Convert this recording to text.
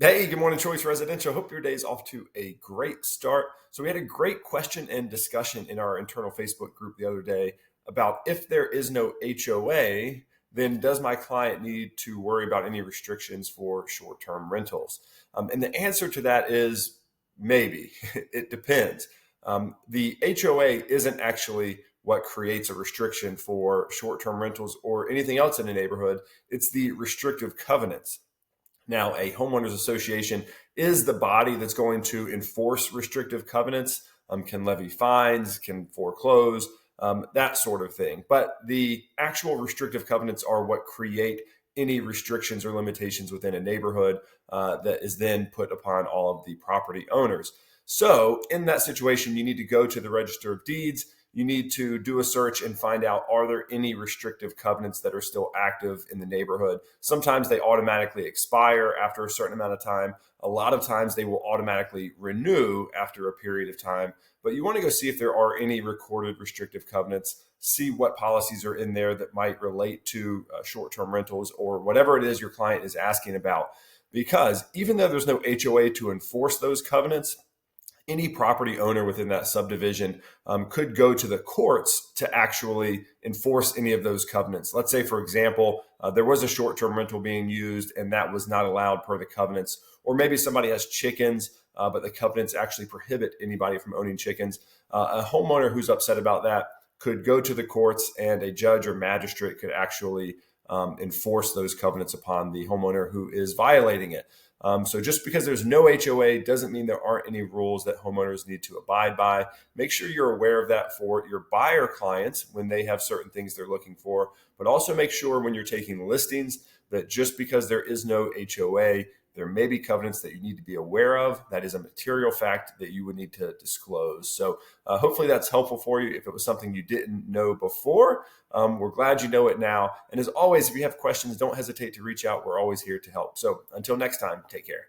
Hey, good morning, Choice Residential. Hope your day's off to a great start. So, we had a great question and discussion in our internal Facebook group the other day about if there is no HOA, then does my client need to worry about any restrictions for short term rentals? And the answer to that is maybe. It depends. The HOA isn't actually what creates a restriction for short term rentals or anything else in a neighborhood, it's the restrictive covenants. Now, a homeowners association is the body that's going to enforce restrictive covenants, can levy fines, can foreclose, that sort of thing. But the actual restrictive covenants are what create any restrictions or limitations within a neighborhood that is then put upon all of the property owners. So, in that situation, you need to go to the Register of Deeds. You need to do a search and find out, are there any restrictive covenants that are still active in the neighborhood? Sometimes they automatically expire after a certain amount of time. A lot of times they will automatically renew after a period of time. But you want to go see if there are any recorded restrictive covenants, see what policies are in there that might relate to short-term rentals or whatever it is your client is asking about. Because even though there's no HOA to enforce those covenants, any property owner within that subdivision could go to the courts to actually enforce any of those covenants. Let's say, for example, there was a short-term rental being used and that was not allowed per the covenants, or maybe somebody has chickens, but the covenants actually prohibit anybody from owning chickens. A homeowner who's upset about that could go to the courts, and a judge or magistrate could actually enforce those covenants upon the homeowner who is violating it. So just because there's no HOA doesn't mean there aren't any rules that homeowners need to abide by. Make sure you're aware of that for your buyer clients when they have certain things they're looking for, but also make sure when you're taking listings that just because there is no HOA, there may be covenants that you need to be aware of. That is a material fact that you would need to disclose. So hopefully that's helpful for you. If it was something you didn't know before, we're glad you know it now. And as always, if you have questions, don't hesitate to reach out. We're always here to help. So until next time, take care.